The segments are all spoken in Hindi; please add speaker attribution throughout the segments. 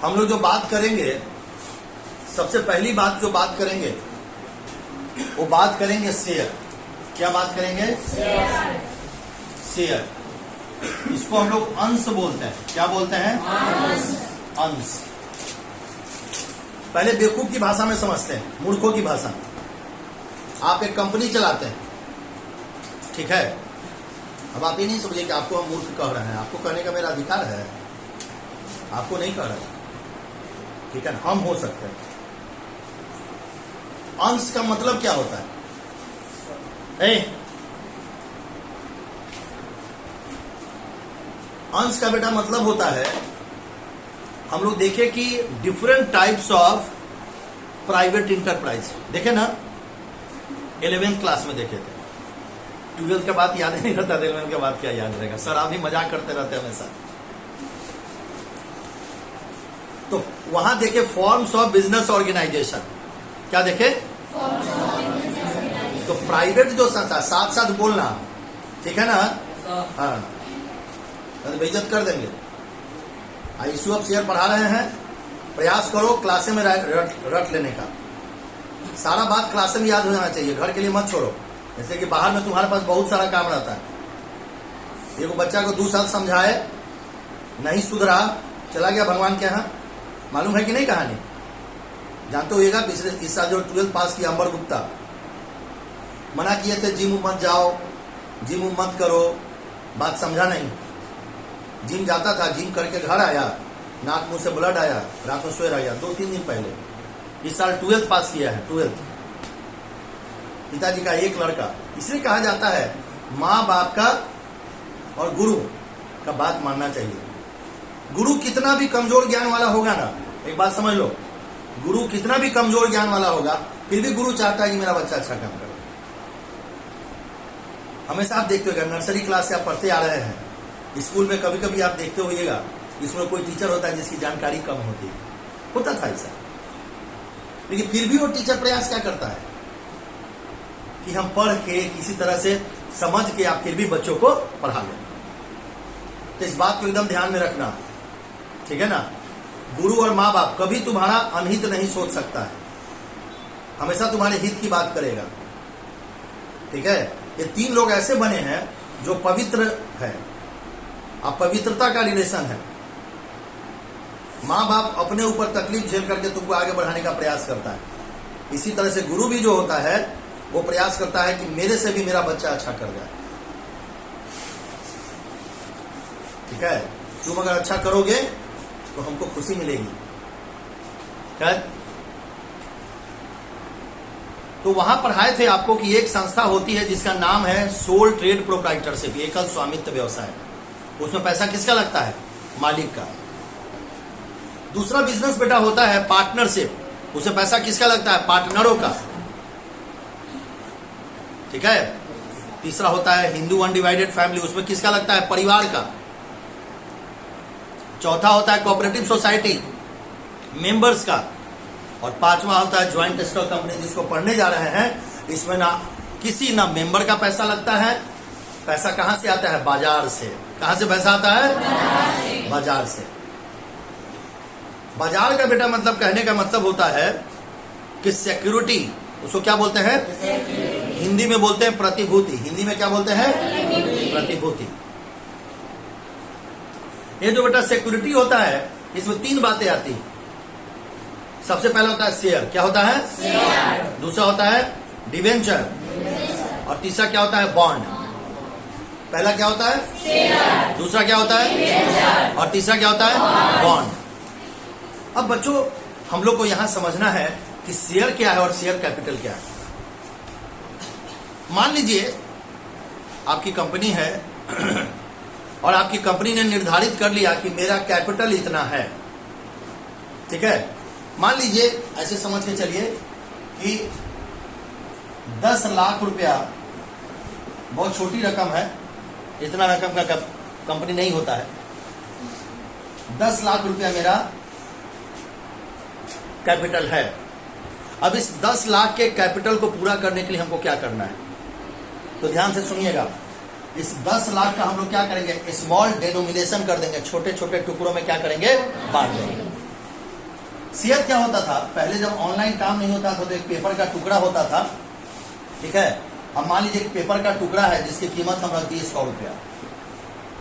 Speaker 1: हम लोग जो बात करेंगे, सबसे पहली बात जो बात करेंगे वो बात करेंगे शेयर। क्या बात करेंगे? शेयर। इसको हम लोग अंश बोलते हैं। क्या बोलते हैं? अंश। पहले बेवकूफ की भाषा में समझते हैं, मूर्खों की भाषा में। आप एक कंपनी चलाते हैं, ठीक है। अब आप ये नहीं समझिए कि आपको हम मूर्ख कह रहे हैं, आपको कहने का मेरा अधिकार है, आपको नहीं कह रहे, ठीक है ना। हम हो सकते हैं। अंश का मतलब क्या होता है? अंश का बेटा मतलब होता है, हम लोग देखे कि different types of private enterprise देखे ना, 11th क्लास में देखे थे। 12th के बाद याद ही नहीं रहता, 11th के बाद क्या याद रहेगा। सर आप भी मजाक करते रहते हैं हमेशा। तो वहां देखे फॉर्म्स ऑफ बिजनेस ऑर्गेनाइजेशन। क्या देखे? तो प्राइवेट जो संस्था, साथ साथ बोलना, ठीक है ना। हाँ, बेइज्जत कर देंगे। इशू ऑफ शेयर पढ़ा रहे हैं, प्रयास करो क्लासे में रट लेने का। सारा बात क्लास में याद हो जाना चाहिए, घर के लिए मत छोड़ो। जैसे कि बाहर में तुम्हारे पास बहुत सारा काम रहता है। एक बच्चा को 2 साल समझाए, नहीं सुधरा, चला गया भगवान के यहाँ। मालूम है कि नहीं कहानी? जानते होइएगा, पिछले इस साल जो 12th पास किया अंबर गुप्ता, मना किए थे जिम मत जाओ, जिम मत करो, बात समझा नहीं। जिम जाता था, जिम करके घर आया, नाक मुंह से ब्लड आया, रात में सोए रह गया। 2-3 दिन पहले। इस साल 12th पास किया है, 12th। पिताजी का एक लड़का। इसलिए कहा जाता है माँ बाप का और गुरु का बात मानना चाहिए। गुरु कितना भी कमजोर ज्ञान वाला होगा ना, एक बात समझ लो, गुरु कितना भी कमजोर ज्ञान वाला होगा, फिर भी गुरु चाहता है कि मेरा बच्चा अच्छा काम करे। हमेशा आप देखते होगा, नर्सरी क्लास से आप पढ़ते आ रहे हैं, स्कूल में कभी कभी आप देखते होइएगा, इसमें कोई टीचर होता है जिसकी जानकारी कम होती है, होता था ऐसा। लेकिन फिर भी वो टीचर प्रयास क्या करता है कि हम पढ़ के किसी तरह से समझ के आप फिर भी बच्चों को पढ़ा लें। तो इस बात को एकदम ध्यान में रखना, ठीक है ना। गुरु और माँ बाप कभी तुम्हारा अनहित नहीं सोच सकता है, हमेशा तुम्हारे हित की बात करेगा, ठीक है। ये 3 लोग ऐसे बने हैं जो पवित्र है। अब पवित्रता का रिलेशन है। माँ बाप अपने ऊपर तकलीफ झेल करके तुमको आगे बढ़ाने का प्रयास करता है। इसी तरह से गुरु भी जो होता है वो प्रयास करता है कि मेरे से भी मेरा बच्चा अच्छा कर जाए, ठीक है। तुम अगर अच्छा करोगे तो हमको खुशी मिलेगी, क्या? तो वहां पढ़ाए थे आपको कि एक संस्था होती है जिसका नाम है सोल ट्रेड प्रोप्राइटरशिप, एकल स्वामित्व व्यवसाय। उसमें पैसा किसका लगता है? मालिक का। दूसरा बिजनेस बेटा होता है पार्टनरशिप, उसे पैसा किसका लगता है? पार्टनरों का, ठीक है। तीसरा होता है हिंदू अनडिवाइडेड फैमिली, उसमें किसका लगता है? परिवार का। चौथा होता है कोऑपरेटिव सोसाइटी, मेंबर्स का। और 5वां होता है ज्वाइंट स्टॉक कंपनी, जिसको पढ़ने जा रहे हैं। इसमें ना मेंबर का पैसा लगता है। पैसा कहां से आता है? बाजार से। कहां से पैसा आता है? बाजार से। बाजार का बेटा मतलब, कहने का मतलब होता है कि सिक्योरिटी, उसको क्या बोलते हैं? हिंदी में बोलते हैं प्रतिभूति। हिंदी में क्या बोलते हैं? प्रतिभूति। ये जो बेटा सिक्योरिटी होता है, इसमें 3 बातें आती हैं। सबसे पहला होता है शेयर। क्या होता है? शेयर। दूसरा होता है डिवेंचर, और तीसरा क्या होता है? बॉन्ड। पहला क्या होता है? शेयर। दूसरा क्या होता है? डिवेंचर। और तीसरा क्या होता है? बॉन्ड। अब बच्चों, हम लोग को यहां समझना है कि शेयर क्या है और शेयर कैपिटल क्या है। मान लीजिए आपकी कंपनी है और आपकी कंपनी ने निर्धारित कर लिया कि मेरा कैपिटल इतना है, ठीक है। मान लीजिए, ऐसे समझ के चलिए कि 10 लाख रुपया बहुत छोटी रकम है, इतना रकम का कंपनी नहीं होता है। 10 लाख रुपया मेरा कैपिटल है। अब इस 10 लाख के कैपिटल को पूरा करने के लिए हमको क्या करना है? तो ध्यान से सुनिएगा। इस 10 लाख का हम लोग क्या करेंगे? स्मॉल डिनोमिनेशन कर देंगे, छोटे छोटे टुकड़ों में क्या करेंगे? बांट देंगे। शेयर क्या होता था, पहले जब ऑनलाइन काम नहीं होता था तो एक पेपर का टुकड़ा होता था, ठीक है। अब मान लीजिए एक पेपर का टुकड़ा है जिसकी कीमत हम रख दिए 100 रुपया।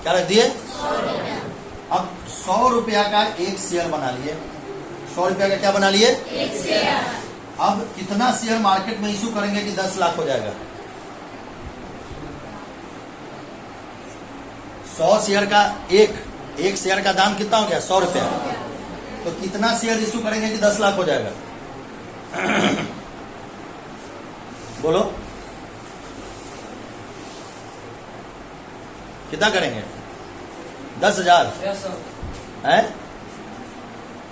Speaker 1: क्या रख दिए? 100 रुपया। अब 100 रुपया का एक शेयर बना लिए। 100 रुपया का क्या बना लिए? एक शेयर। अब कितना शेयर मार्केट में इशू करेंगे कि 10 लाख हो जाएगा? 100 शेयर का एक शेयर का दाम कितना हो गया? 100 रुपया। तो कितना शेयर इशू करेंगे कि 10 लाख हो जाएगा? बोलो कितना करेंगे? 10,000 है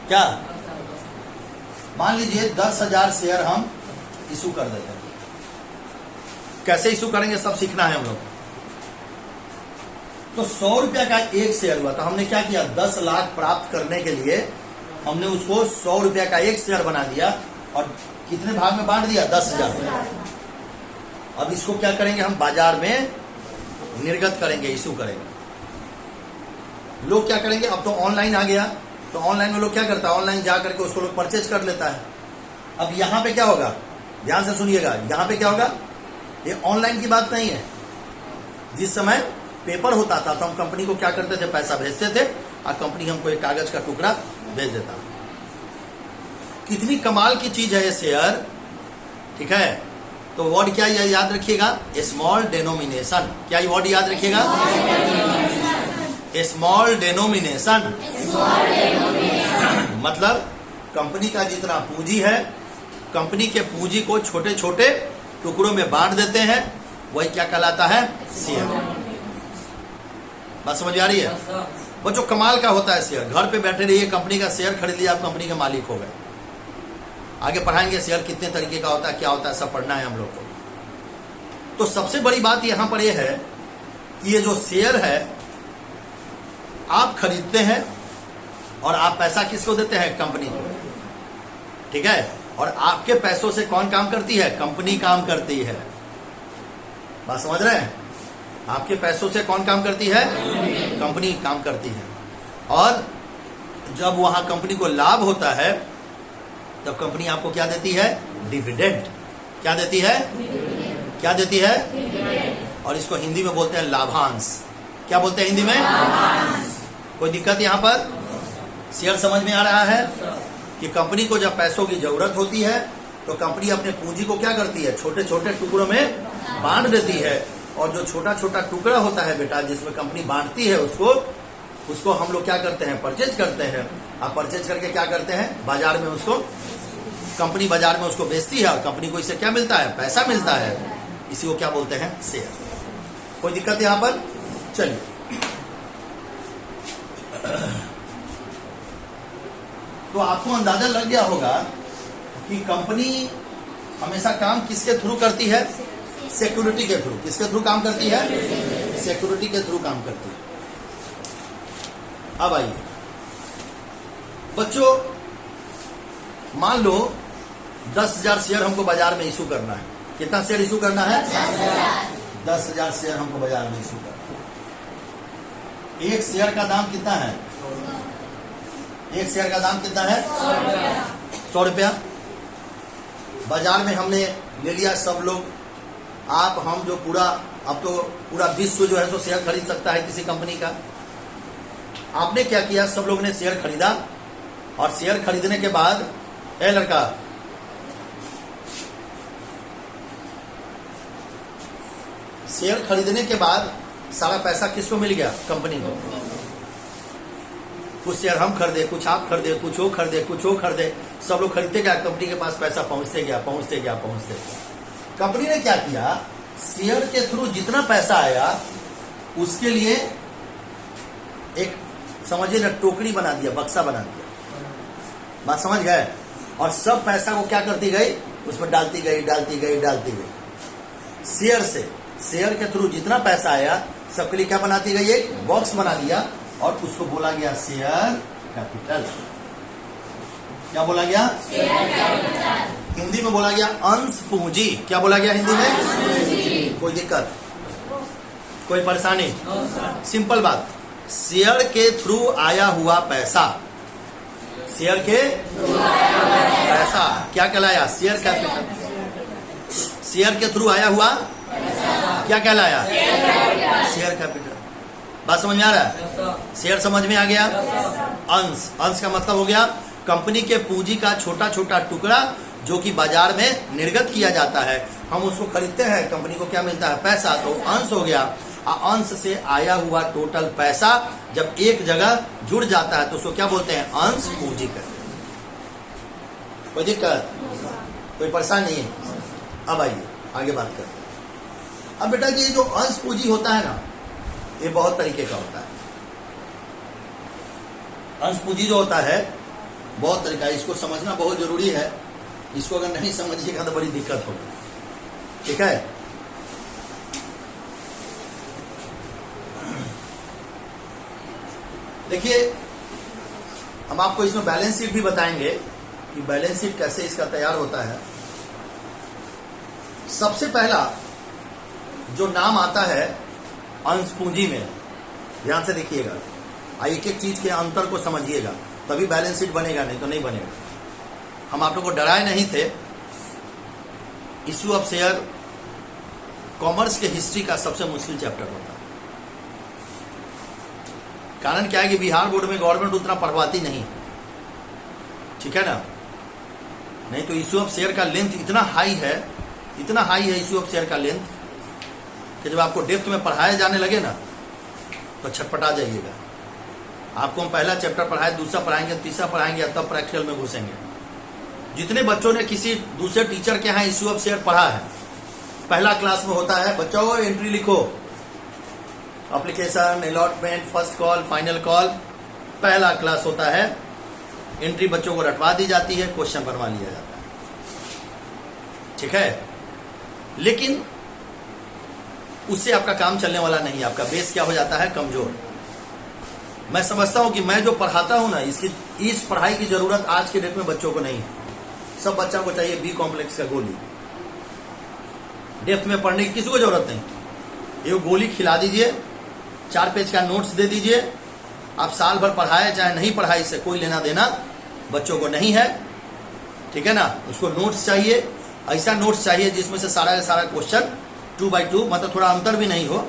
Speaker 1: क्या? मान लीजिए 10,000 शेयर हम इशू कर देते हैं। कैसे इशू करेंगे सब सीखना है हम लोग। तो 100 रुपया का एक शेयर हुआ, तो हमने क्या किया? 10 लाख प्राप्त करने के लिए हमने उसको 100 रुपया का एक शेयर बना दिया और कितने भाग में बांट दिया? 10,000। अब इसको क्या करेंगे? हम बाजार में निर्गत करेंगे, इशू करेंगे। लोग क्या करेंगे? अब तो ऑनलाइन आ गया, तो ऑनलाइन में लोग क्या करता है? ऑनलाइन जा करके उसको लोग परचेज कर लेता है। अब यहां पे क्या होगा? ध्यान से सुनिएगा, यहां पे क्या होगा? ये ऑनलाइन की बात नहीं है। जिस समय पेपर होता था तो हम कंपनी को क्या करते थे? पैसा भेजते थे और कंपनी हमको एक कागज का टुकड़ा भेज देता। कितनी कमाल की चीज है ये शेयर, ठीक है। तो वर्ड क्या याद रखिएगा? Small denomination. क्या ये वर्ड याद रखिएगा? Small denomination. मतलब कंपनी का जितना पूंजी है, कंपनी के पूंजी को छोटे छोटे टुकड़ों में बांट देते हैं, वही क्या कहलाता है? शेयर। बात समझ आ रही है? वो जो कमाल का होता है शेयर। घर पे बैठे रहिए, कंपनी का शेयर खरीद लिया, आप कंपनी के मालिक हो गए। आगे पढ़ाएंगे शेयर कितने तरीके का होता है, क्या होता है, सब पढ़ना है हम लोग को। तो सबसे बड़ी बात यहां पर यह है कि ये जो शेयर है आप खरीदते हैं और आप पैसा किसको देते हैं? कंपनी को, ठीक है। और आपके पैसों से कौन काम करती है? कंपनी काम करती है। बात समझ रहे हैं? आपके पैसों से कौन काम करती है? कंपनी काम करती है। और जब वहां कंपनी को लाभ होता है तब कंपनी आपको क्या देती है? डिविडेंड। क्या देती है? क्या देती है? और इसको हिंदी में बोलते हैं लाभांश। क्या बोलते हैं हिंदी में? कोई दिक्कत यहां पर? शेयर समझ में आ रहा है कि कंपनी को जब पैसों की जरूरत होती है तो कंपनी अपने पूंजी को क्या करती है? छोटे छोटे टुकड़ों में बांट देती है। और जो छोटा छोटा टुकड़ा होता है बेटा, जिसमें कंपनी बांटती है उसको हम लोग क्या करते हैं? परचेज करते हैं। अब परचेज करके क्या करते हैं? बाजार में उसको, कंपनी बाजार में उसको बेचती है और कंपनी को इससे क्या मिलता है? पैसा मिलता है। इसी को क्या बोलते हैं? शेयर। कोई दिक्कत यहां पर? चलिए, तो आपको अंदाजा लग गया होगा कि कंपनी हमेशा काम किसके थ्रू करती है? सिक्योरिटी के थ्रू। किसके थ्रू काम करती है? सिक्योरिटी के थ्रू काम करती है। अब आइए बच्चों, मान लो 10,000 शेयर हमको बाजार में इशू करना है। कितना शेयर इशू करना है? 10,000 शेयर हमको बाजार में इशू करना है। एक शेयर का दाम कितना है? एक शेयर का दाम कितना है? 100 रुपया। बाजार में हमने ले लिया, सब लोग, आप, हम, जो पूरा, अब तो पूरा विश्व जो है तो शेयर खरीद सकता है किसी कंपनी का। आपने क्या किया? सब लोग ने शेयर खरीदा और शेयर खरीदने के बाद, ए लड़का, शेयर खरीदने के बाद सारा पैसा किसको मिल गया? कंपनी को। कुछ शेयर हम खरीदे, कुछ आप खरीदे, कुछ वो खरीदे, कुछ वो खरीदे, सब लोग खरीदते गया, कंपनी के पास पैसा पहुंचते गया, पहुंचते गया, पहुंचते गया। कंपनी ने क्या किया? शेयर के थ्रू जितना पैसा आया उसके लिए एक, समझिए ना, टोकरी बना दिया, बक्सा बना दिया। बात समझ गए? और सब पैसा को क्या करती गई? उसमें डालती गई, डालती गई, डालती गई। शेयर से, शेयर के थ्रू जितना पैसा आया सबके लिए क्या बनाती गई? एक बॉक्स बना दिया और उसको बोला गया शेयर कैपिटल। क्या बोला गया? Share capital. हिंदी में बोला गया अंश पूंजी। क्या बोला गया हिंदी में? कोई दिक्कत, कोई परेशानी? सिंपल बात, शेयर के थ्रू आया हुआ पैसा, शेयर के पैसा क्या कहलाया? Share capital. शेयर के थ्रू आया हुआ क्या कहलाया? Share capital. बात समझ में आ रहा है? शेयर समझ में आ गया? अंश, अंश का मतलब हो गया कंपनी के पूंजी का छोटा छोटा टुकड़ा जो कि बाजार में निर्गत किया जाता है, हम उसको खरीदते हैं, कंपनी को क्या मिलता है? पैसा। तो अंश हो गया। अंश से आया हुआ टोटल पैसा जब एक जगह जुड़ जाता है तो उसको क्या बोलते हैं? अंश पूंजी कहते हैं। कोई दिक्कत, कोई परेशानी नहीं है? अब आइए आगे बात करते हैं। अब बेटा ये जो अंश पूंजी होता है ना, ये बहुत तरीके का होता है। अंश पूंजी जो होता है बहुत तरीका है, इसको समझना बहुत जरूरी है। इसको अगर नहीं समझिएगा तो बड़ी दिक्कत होगी, ठीक है? देखिए, हम आपको इसमें बैलेंस शीट भी बताएंगे कि बैलेंस शीट कैसे इसका तैयार होता है। सबसे पहला जो नाम आता है अंश पूंजी में, ध्यान से देखिएगा, एक एक चीज के अंतर को समझिएगा, तभी बैलेंस शीट बनेगा, नहीं तो नहीं बनेगा। हम आप लोग को डराए नहीं थे। इश्यू ऑफ शेयर कॉमर्स के हिस्ट्री का सबसे मुश्किल चैप्टर होता है। कारण क्या है कि बिहार बोर्ड में गवर्नमेंट उतना पढ़वाती नहीं, ठीक है ना? नहीं तो इश्यू ऑफ शेयर का लेंथ इतना हाई है, इतना हाई है इश्यू ऑफ शेयर का लेंथ कि जब आपको डेप्थ में पढ़ाया जाने लगे ना तो छटपटा जाइएगा। आपको हम पहला चैप्टर पढ़ाए, दूसरा पढ़ाएंगे, तीसरा पढ़ाएंगे, तब प्रैक्टिकल में घुसेंगे। जितने बच्चों ने किसी दूसरे टीचर के यहाँ इश्यू ऑफ शेयर पढ़ा है, पहला क्लास में होता है बच्चों एंट्री लिखो, application, allotment, first call, final call, पहला क्लास होता है। एंट्री बच्चों को रटवा दी जाती है, क्वेश्चन बनवा लिया जाता है, ठीक है? लेकिन उससे आपका काम चलने वाला नहीं, आपका बेस क्या हो जाता है? कमजोर। मैं समझता हूं कि मैं जो पढ़ाता हूं ना, इस पढ़ाई की जरूरत आज के डेट में बच्चों को नहीं है। सब बच्चों को चाहिए बी कॉम्प्लेक्स का गोली। डेप्थ में पढ़ने की किसी को जरूरत नहीं, ये गोली खिला दीजिए, 4 पेज का नोट्स दे दीजिए, आप साल भर पढ़ाए चाहे नहीं पढ़ाए, इससे कोई लेना देना बच्चों को नहीं है, ठीक है ना? उसको नोट्स चाहिए, ऐसा नोट्स चाहिए जिसमें से सारा का सारा क्वेश्चन 2x2, मतलब थोड़ा अंतर भी नहीं हो,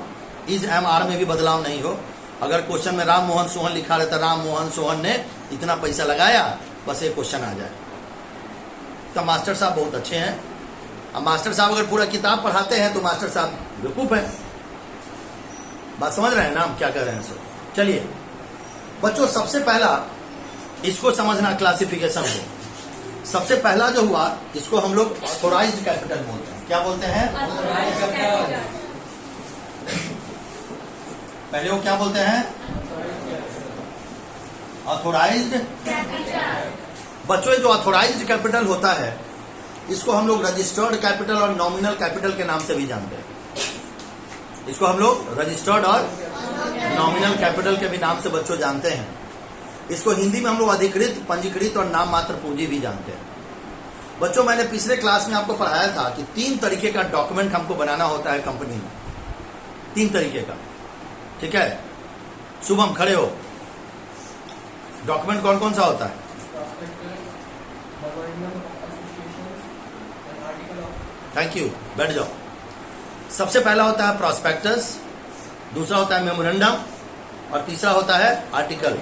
Speaker 1: इज एम आर में भी बदलाव नहीं हो। अगर क्वेश्चन में राम मोहन सोहन लिखा रहता, राम मोहन सोहन ने इतना पैसा लगाया, बस एक क्वेश्चन आ जाए। तो मास्टर साहब बहुत अच्छे हैं। अब मास्टर साहब अगर पूरा किताब पढ़ाते हैं तो मास्टर साहब बेवकूफ है। बात समझ रहे हैं ना हम क्या कर रहे हैं? सर चलिए बच्चों, सबसे पहला इसको समझना, क्लासिफिकेशन को। सबसे पहला जो हुआ, इसको हम लोग ऑथोराइज्ड कैपिटल बोलते हैं। क्या बोलते हैं? पहले वो क्या बोलते हैं? Authorized capital. बच्चों, जो ऑथोराइज्ड कैपिटल होता है, इसको हम लोग रजिस्टर्ड कैपिटल और नॉमिनल कैपिटल के नाम से भी जानते हैं। इसको हम लोग रजिस्टर्ड और नॉमिनल कैपिटल के भी नाम से बच्चों जानते हैं। इसको हिंदी में हम लोग अधिकृत, पंजीकृत और नाम मात्र पूंजी भी जानते हैं। बच्चों, मैंने पिछले क्लास में आपको पढ़ाया था कि 3 तरीके का डॉक्यूमेंट हमको बनाना होता है कंपनी में, 3 तरीके का, ठीक है? शुभम खड़े हो। डॉक्यूमेंट कौन कौन सा होता है? थैंक यू, बैठ जाओ। सबसे पहला होता है प्रॉस्पेक्टस, दूसरा होता है मेमोरेंडम और तीसरा होता है आर्टिकल।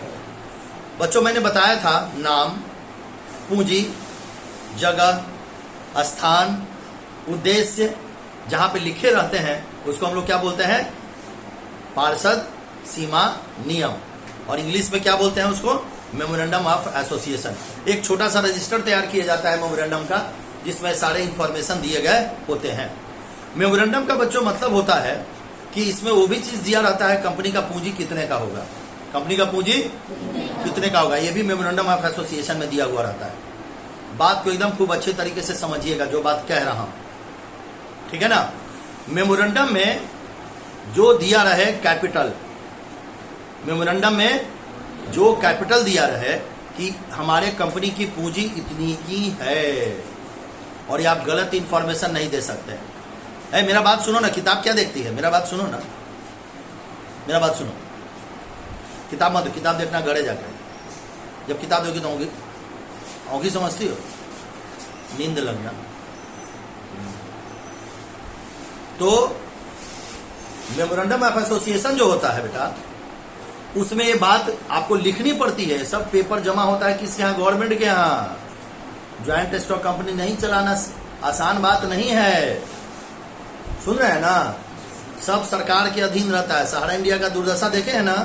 Speaker 1: बच्चों, मैंने बताया था नाम, पूंजी, जगह, स्थान, उद्देश्य जहां पे लिखे रहते हैं उसको हम लोग क्या बोलते हैं? पार्षद, सीमा, नियम, और इंग्लिश में क्या बोलते हैं उसको? Memorandum of association. एक छोटा सा रजिस्टर तैयार किया जाता है मेमोरेंडम का, जिसमें सारे इंफॉर्मेशन दिए गए होते हैं। मेमोरेंडम का बच्चों मतलब होता है कि इसमें वो भी चीज दिया रहता है, कंपनी का पूंजी कितने का होगा, कंपनी का पूंजी कितने का होगा, ये भी मेमोरेंडम ऑफ एसोसिएशन में दिया हुआ रहता है। बात को एकदम खूब अच्छे तरीके से समझिएगा जो बात कह रहा हूं, ठीक है ना? मेमोरेंडम में जो दिया रहे कैपिटल, मेमोरेंडम में जो कैपिटल दिया रहे कि हमारे कंपनी की पूंजी इतनी ही है, और ये आप गलत इंफॉर्मेशन नहीं दे सकते। मेरा बात सुनो ना, किताब क्या देखती है? मेरा बात सुनो ना, मेरा बात सुनो। किताब मत, किताब देखना गड़े जाकर, जब किताब दोगी तो औंधी समझती हो? नींद लगना। तो मेमोरेंडम ऑफ एसोसिएशन जो होता है बेटा, उसमें ये बात आपको लिखनी पड़ती है। सब पेपर जमा होता है किसके यहाँ? गवर्नमेंट के यहाँ। ज्वाइंट स्टॉक कंपनी नहीं चलाना आसान बात नहीं है। सुन रहे हैं ना? सब सरकार के अधीन रहता है। सहारा इंडिया का दुर्दशा देखे है ना?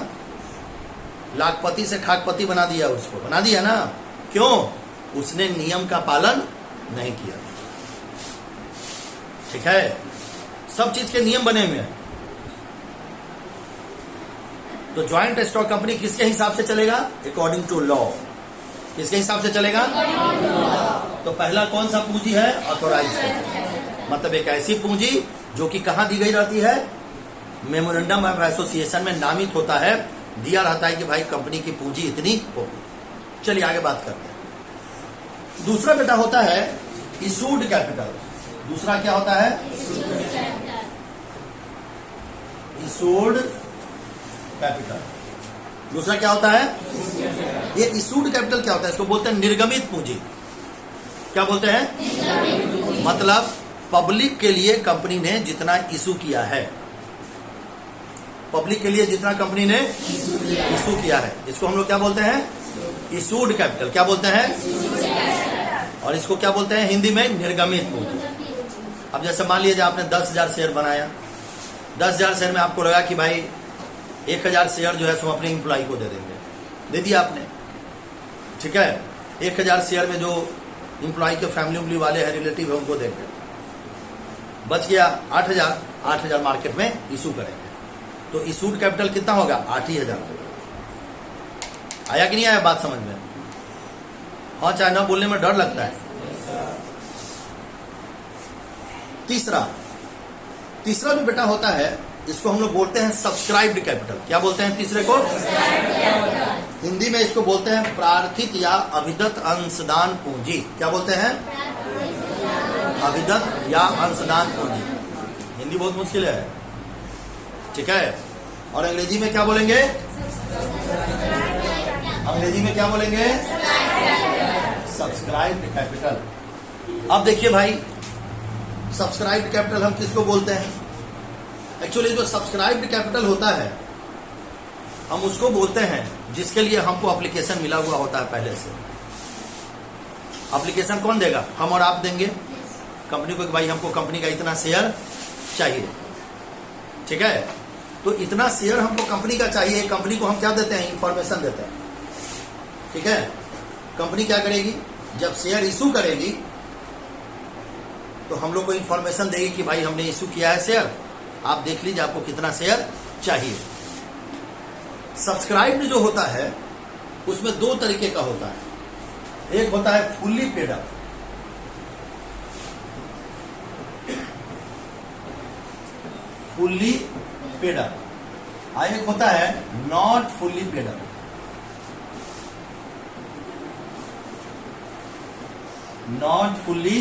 Speaker 1: लाखपति से खाकपति बना दिया, उसको बना दिया ना। क्यों? उसने नियम का पालन नहीं किया। ठीक है, सब चीज के नियम बने हुए हैं। तो ज्वाइंट स्टॉक कंपनी किसके हिसाब से चलेगा? According to law. किसके हिसाब से चलेगा? तो पहला कौन सा पूंजी है? ऑथोराइज्ड। मतलब एक ऐसी पूंजी जो कि कहां दी गई रहती है? मेमोरेंडम ऑफ एसोसिएशन में नामित होता है, दिया रहता है कि भाई कंपनी की पूंजी इतनी होगी। चलिए आगे बात करते हैं। दूसरा बेटा होता है इशूड कैपिटल। दूसरा क्या होता है? Issued capital. दूसरा क्या होता है? ये इशूड कैपिटल क्या होता है? इसको बोलते हैं निर्गमित पूंजी। क्या बोलते हैं? मतलब पब्लिक के लिए कंपनी ने जितना इशू किया है, पब्लिक के लिए जितना कंपनी ने इशू किया है, इसको हम लोग क्या बोलते हैं? Issued capital. क्या बोलते हैं? और इसको क्या बोलते हैं हिंदी में? निर्गमित पूंजी। अब जैसे मान लीजिए आपने 10,000 शेयर बनाया। 10,000 शेयर में आपको लगा कि भाई 1,000 शेयर जो है सो अपने एम्प्लॉय को दे देंगे, दे दिया आपने। ठीक है, 1,000 शेयर में जो एम्प्लॉय के फैमिली वाले हैं, रिलेटिव है, उनको देंगे। बच गया 8,000। 8,000 मार्केट में इशू करेंगे। तो इशूड कैपिटल कितना होगा? 8,000। आया कि नहीं आया बात समझ में? हाँ, चाहे ना बोलने में डर लगता है। तीसरा जो बेटा होता है, इसको हम लोग बोलते हैं सब्सक्राइब्ड कैपिटल। क्या बोलते हैं तीसरे को? हिंदी में इसको बोलते हैं प्रार्थित या अभिदत्त अंशदान पूंजी। क्या बोलते हैं? अभिदत्त या अंशदान पूंजी। हिंदी बहुत मुश्किल है। ठीक है, और अंग्रेजी में क्या बोलेंगे? अंग्रेजी में क्या बोलेंगे? Subscribed capital. अब देखिए भाई, सब्सक्राइब्ड कैपिटल हम किसको बोलते हैं? एक्चुअली जो सब्सक्राइब्ड कैपिटल होता है, हम उसको बोलते हैं जिसके लिए हमको एप्लीकेशन मिला हुआ होता है पहले से। एप्लीकेशन कौन देगा? हम और आप देंगे कंपनी को कि भाई हमको कंपनी का इतना शेयर चाहिए। ठीक है, तो इतना शेयर हमको कंपनी का चाहिए। कंपनी को हम क्या देते हैं? इंफॉर्मेशन देते हैं। ठीक है, कंपनी क्या करेगी? जब शेयर इशू करेगी तो हम लोग को इंफॉर्मेशन देगी कि भाई हमने इशू किया है शेयर, आप देख लीजिए आपको कितना शेयर चाहिए। सब्सक्राइब्ड जो होता है उसमें दो तरीके का होता है। एक होता है fully paid up. Fully paid up, और एक होता है not fully paid up. Not fully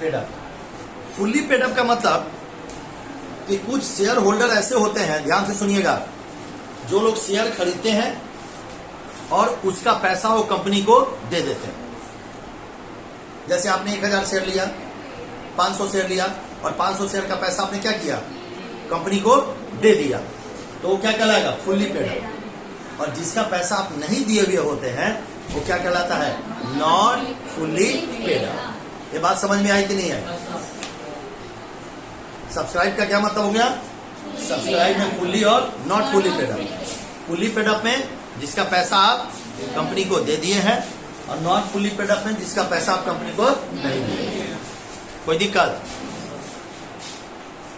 Speaker 1: paid up. Fully paid up का मतलब कि कुछ शेयर होल्डर ऐसे होते हैं, ध्यान से सुनिएगा, जो लोग शेयर खरीदते हैं और उसका पैसा वो कंपनी को दे देते हैं। जैसे आपने 1,000 शेयर लिया, 500 शेयर लिया, और 500 शेयर का पैसा आपने क्या किया? कंपनी को दे दिया, तो वो क्या कहलाएगा? Fully paid up. और जिसका पैसा आप नहीं दिए हुए होते हैं वो क्या कहलाता है? Not fully paid up. ये बात समझ में आई कि नहीं आई? सब्सक्राइब का क्या मतलब हो गया? सब्सक्राइब में फुल्ली और not fully paid up. Fully paid up में जिसका पैसा आप कंपनी को दे दिए हैं, और नॉट फुल्ली पेड अप में जिसका पैसा आप कंपनी को नहीं दिए। कोई दिक्कत?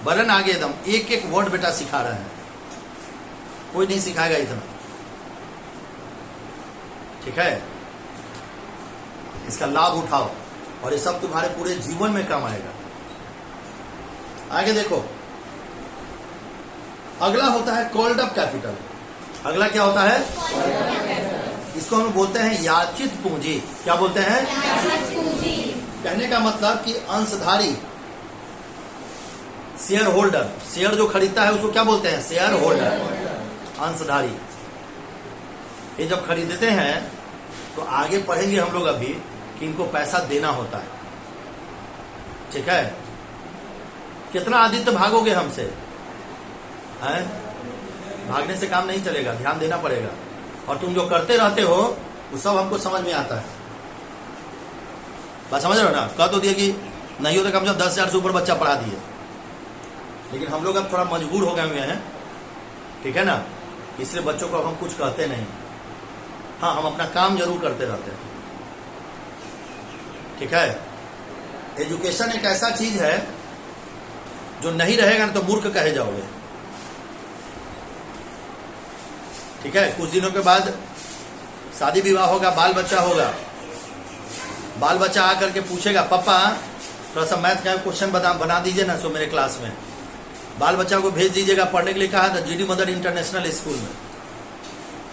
Speaker 1: बरन आगे एकदम एक एक वर्ड बेटा सिखा रहे हैं, कोई नहीं सिखाएगा इतना। ठीक है, इसका लाभ उठाओ और ये सब तुम्हारे पूरे जीवन में काम आएगा। आगे देखो, अगला होता है कॉल्ड अप कैपिटल। अगला क्या होता है? इसको हम बोलते हैं याचित पूंजी। क्या बोलते हैं? कहने का मतलब कि अंशधारी, शेयर होल्डर, शेयर जो खरीदता है उसको क्या बोलते हैं? शेयर होल्डर, अंशधारी। ये जब खरीदते हैं तो आगे पढ़ेंगे हम लोग अभी कि इनको पैसा देना होता है। ठीक है, कितना आदित्य भागोगे हमसे, हैं? भागने से काम नहीं चलेगा, ध्यान देना पड़ेगा। और तुम जो करते रहते हो वो सब हमको समझ में आता है। बात समझ रहे हो ना? कह तो दिए कि नहीं हो तो कम से कम 10,000 से ऊपर बच्चा पढ़ा दिए, लेकिन हम लोग अब थोड़ा मजबूर हो गए हुए हैं। ठीक है ना, इसलिए बच्चों को अब हम कुछ कहते नहीं। हाँ, हम अपना काम जरूर करते रहते हैं। ठीक है, एजुकेशन एक ऐसा चीज है जो नहीं रहेगा ना तो मूर्ख कहे जाओगे। ठीक है, कुछ दिनों के बाद शादी विवाह होगा, बाल बच्चा होगा, बाल बच्चा आकर के पूछेगा पापा थोड़ा सा मैथ का क्वेश्चन बना दीजिए ना, सो मेरे क्लास में। बाल बच्चा को भेज दीजिएगा पढ़ने के लिए, कहा था जीडी मदर इंटरनेशनल स्कूल में।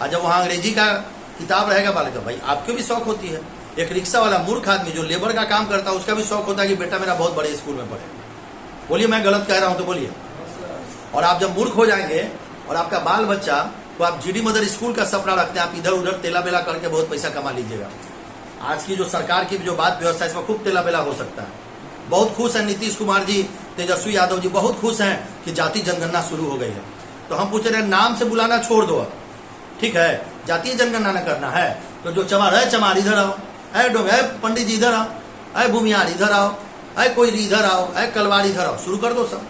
Speaker 1: और जब वहाँ अंग्रेजी का किताब रहेगा बाल का, भाई आपको भी शौक होती है। एक रिक्शा वाला मूर्ख आदमी जो लेबर का काम करता है उसका भी शौक होता है कि बेटा मेरा बहुत बड़े स्कूल में पढ़े। बोलिए मैं गलत कह रहा हूँ तो बोलिए। और आप जब मूर्ख हो जाएंगे और आपका बाल बच्चा, तो आप जीडी मदर स्कूल का सपना रखते हैं, आप इधर उधर तेला बेला करके बहुत पैसा कमा लीजिएगा। आज की जो सरकार की जो बात व्यवस्था है इसमें खूब तेला बेला हो सकता है। बहुत खुश हैं नीतीश कुमार जी, तेजस्वी यादव जी बहुत खुश हैं कि जाति जनगणना शुरू हो गई है। तो हम पूछ रहे हैं नाम से बुलाना छोड़ दो, ठीक है, जातीय जनगणना न करना है तो जो चमार है चमार इधर आओ, है डोम है पंडित जी इधर आओ, है भूमियार इधर आओ, है कोई इधर आओ, है कलवार इधर आओ, शुरू कर दो सब।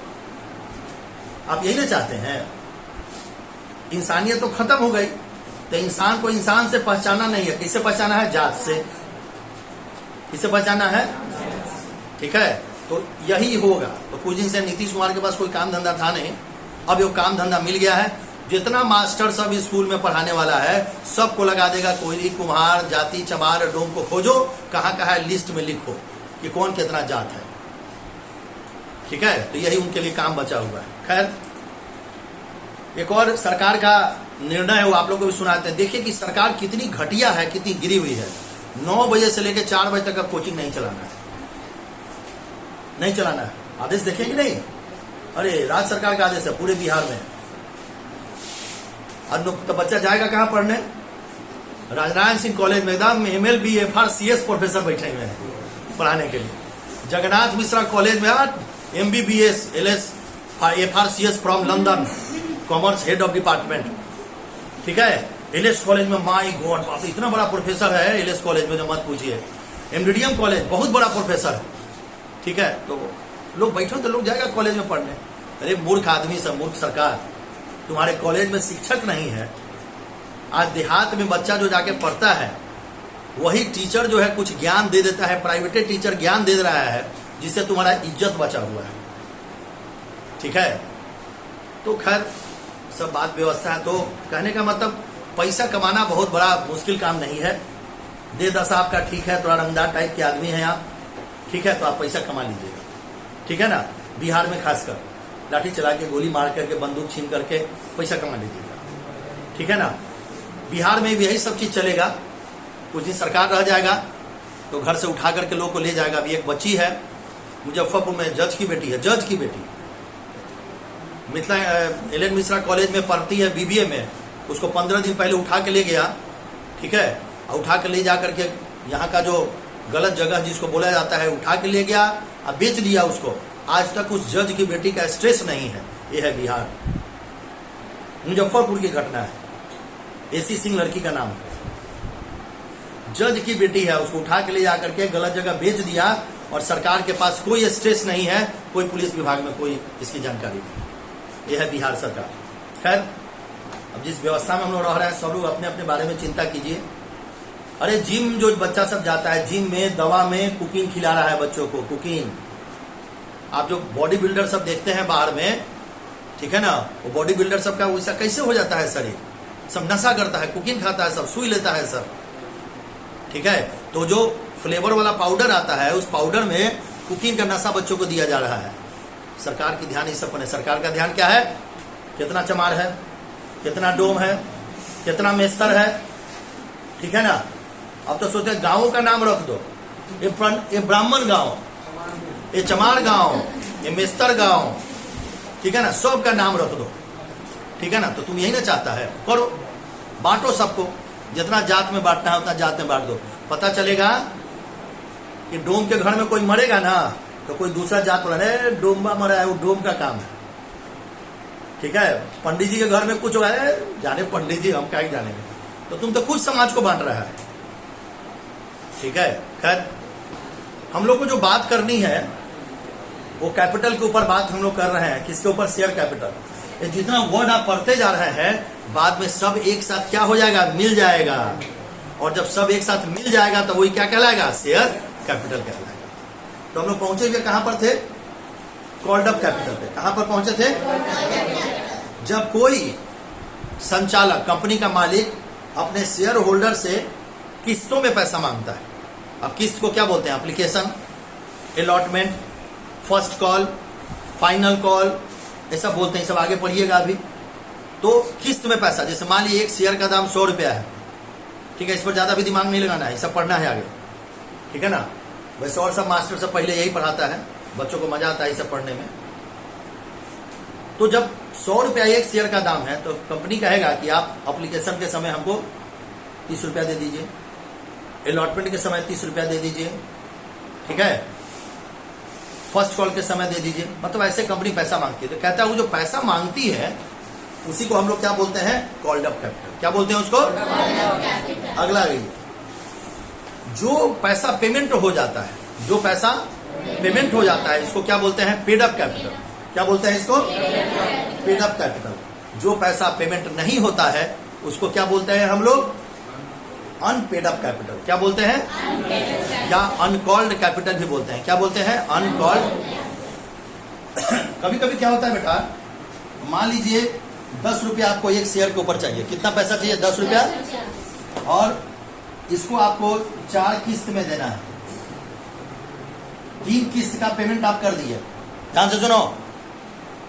Speaker 1: आप यही ना चाहते हैं? इंसानियत तो खत्म हो गई, तो इंसान को इंसान से पहचाना नहीं है, किससे पहचाना है? जात से। किससे पहचाना है? ठीक है, तो यही होगा। तो कुछ दिन से नीतीश कुमार के पास कोई काम धंधा था नहीं, अब ये काम धंधा मिल गया है। जितना मास्टर सब स्कूल में पढ़ाने वाला है सबको लगा देगा कोयली कुम्हार जाति चमार डोम को खोजो, कहाँ कहाँ लिस्ट में लिखो कि कौन कितना जात है। ठीक है, तो यही उनके लिए काम बचा हुआ है। खैर, एक और सरकार का निर्णय है वो आप लोगों को भी सुनाते हैं। देखिए कि सरकार कितनी घटिया है, कितनी गिरी हुई है। 9 बजे से लेकर 4 बजे तक अब कोचिंग नहीं चलाना है, नहीं चलाना है। आदेश देखें कि नहीं? अरे राज्य सरकार का आदेश है पूरे बिहार में। तो बच्चा जाएगा कहाँ पढ़ने? राजनारायण सिंह कॉलेज में एकदम ML BFR CS प्रोफेसर बैठे हुए हैं पढ़ाने के लिए। जगन्नाथ मिश्रा कॉलेज में MBBS LS FR CS from London, commerce head of department. ठीक है, LS कॉलेज में माई गॉड बाप इतना बड़ा प्रोफेसर है LS कॉलेज में, जो मत पूछिए। MDDM कॉलेज बहुत बड़ा प्रोफेसर है। ठीक है, तो लोग बैठो तो लोग जाएगा कॉलेज में पढ़ने। अरे मूर्ख आदमी सब, मूर्ख सरकार, तुम्हारे कॉलेज में शिक्षक नहीं है। आज देहात में बच्चा जो जाके पढ़ता है वही टीचर जो है कुछ ज्ञान दे देता है, प्राइवेट टीचर ज्ञान दे रहा है जिससे तुम्हारा इज्जत बचा हुआ है। ठीक है, तो खैर सब बात व्यवस्था है। तो कहने का मतलब पैसा कमाना बहुत बड़ा मुश्किल काम नहीं है। दे दशा आपका ठीक है, थोड़ा रंगदार टाइप के आदमी हैं आप, ठीक है, तो आप पैसा कमा लीजिएगा। ठीक है ना, बिहार में खासकर लाठी चला के गोली मार करके बंदूक छीन करके पैसा कमा लीजिएगा। ठीक है ना, बिहार में भी यही सब चीज चलेगा। कुछ दिन सरकार रह जाएगा तो घर से उठा करके लोग को ले जाएगा। अभी एक बच्ची है मुजफ्फरपुर में, जज की बेटी है, जज की बेटी मिथिला LN मिश्रा कॉलेज में पढ़ती है BBA में। उसको 15 दिन पहले उठा के ले गया, ठीक है, और उठा के ले जा करके यहाँ का जो गलत जगह जिसको बोला जाता है उठा के ले गया और बेच दिया उसको। आज तक उस जज की बेटी का स्ट्रेस नहीं है। यह है बिहार, मुजफ्फरपुर की घटना है। AC सिंह लड़की का नाम है, जज की बेटी है, उसको उठा के ले जाकर के गलत जगह बेच दिया और सरकार के पास कोई स्ट्रेस नहीं है, कोई पुलिस विभाग में कोई इसकी जानकारी नहीं। यह है बिहार सरकार। खैर, अब जिस व्यवस्था में हम लोग रह रहे हैं सब लोग अपने अपने बारे में चिंता कीजिए। अरे जिम जो बच्चा सब जाता है, जिम में दवा में कुकिंग खिला रहा है बच्चों को, कुकिंग। आप जो बॉडी बिल्डर सब देखते हैं बाहर में, ठीक है ना, वो बॉडी बिल्डर सब का वैसा कैसे हो जाता है शरीर? सब नशा करता है, कुकिंग खाता है, सब सुई लेता है सब। ठीक है, तो जो फ्लेवर वाला पाउडर आता है उस पाउडर में कुकिंग का नशा बच्चों को दिया जा रहा है। सरकार की ध्यान इस सब पर है। सरकार का ध्यान क्या है? कितना चमार है, कितना डोम है, कितना मेस्तर है। ठीक है ना, अब तो सोचते गांवों का नाम रख दो, ये ब्राह्मण गांव, ये चमार गांव, ये मेस्तर गांव, ठीक है ना, सब का नाम रख दो। ठीक है ना, तो तुम यही ना चाहता है, करो, बांटो सबको। जितना जात में बांटना है उतना जात में बांट दो। पता चलेगा कि डोम के घर में कोई मरेगा ना तो कोई दूसरा जात बोला अरे डोम्बा मरा है, वो डोम का काम है। ठीक है, पंडित जी के घर में कुछ हुआ है, जाने पंडित जी, हम क्या ही जानेंगे। तो तुम तो कुछ समाज को बांट रहा है। ठीक है, खैर हम लोग को जो बात करनी है वो कैपिटल के ऊपर बात हम लोग कर रहे हैं। किसके ऊपर? Share capital. ये जितना वर्ड आप पढ़ते जा रहे हैं बाद में सब एक साथ क्या हो जाएगा? मिल जाएगा। और जब सब एक साथ मिल जाएगा तो वही क्या कहलाएगा? शेयर कैपिटल कहलाएगा। तो हम लोग पहुंचे हुए कहां पर थे? कॉल्ड अप कैपिटल पे। कहां पर पहुंचे थे? जब कोई संचालक, कंपनी का मालिक अपने शेयर होल्डर से किस्तों में पैसा मांगता है। अब किस्त को क्या बोलते हैं? Application, allotment, first call, final call, ऐसा बोलते हैं। सब आगे पढ़िएगा अभी। तो किस्त में पैसा, जैसे मान लीजिए एक शेयर का दाम 100 रुपया है। ठीक है, इस पर ज्यादा भी दिमाग नहीं लगाना है, सब पढ़ना है आगे। ठीक है ना? वैसे और सब मास्टर सब पहले यही पढ़ाता है, बच्चों को मजा आता है सब पढ़ने में। तो जब 100 रुपया एक शेयर का दाम है तो कंपनी कहेगा कि आप एप्लीकेशन के समय हमको 30 रुपया दे दीजिए, अलॉटमेंट के समय 30 रुपया दे दीजिए, ठीक है, फर्स्ट कॉल के समय दे दीजिए। मतलब ऐसे कंपनी पैसा मांगती है। तो कहता है वो जो पैसा मांगती है उसी को हम लोग क्या बोलते हैं? Called up capital. क्या बोलते हैं उसको? अगला जो पैसा पेमेंट हो जाता है, जो पैसा पेमेंट हो जाता है इसको क्या बोलते हैं? Paid up capital. क्या बोलते हैं इसको? Paid up capital. जो पैसा पेमेंट नहीं होता है उसको क्या बोलते हैं हम लोग? Unpaid up capital. क्या बोलते हैं? या अनकॉल्ड कैपिटल भी बोलते हैं। क्या बोलते हैं? अनकॉल्ड। कभी कभी क्या होता है बेटा, मान लीजिए 10 रुपया आपको एक शेयर के ऊपर चाहिए। कितना पैसा चाहिए? 10 रुपया। और इसको आपको 4 किस्त में देना है। 3 किस्त का पेमेंट आप कर दिए। ध्यान से सुनो,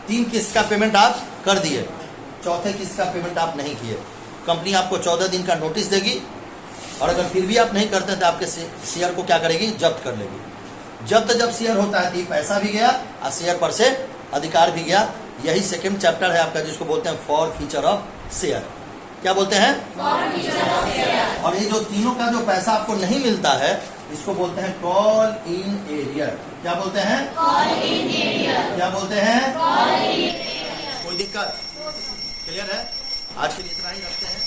Speaker 1: 3 किस्त का पेमेंट आप कर दिए, चौथे किस्त का पेमेंट आप नहीं किए। कंपनी आपको 14 दिन का नोटिस देगी और अगर फिर भी आप नहीं करते तो आपके शेयर को क्या करेगी? जब्त कर लेगी। जब शेयर होता है तो पैसा भी गया और शेयर पर से अधिकार भी गया। यही सेकंड चैप्टर है आपका, जिसको बोलते हैं फॉर फीचर ऑफ शेयर। क्या बोलते हैं? और ये जो तीनों का जो पैसा आपको नहीं मिलता है इसको बोलते हैं कॉल इन एरियर। क्या बोलते हैं? Call in arrear. क्या बोलते हैं? Call in arrear. कोई दिक्कत? क्लियर है? आज के लिए इतना ही रखते हैं।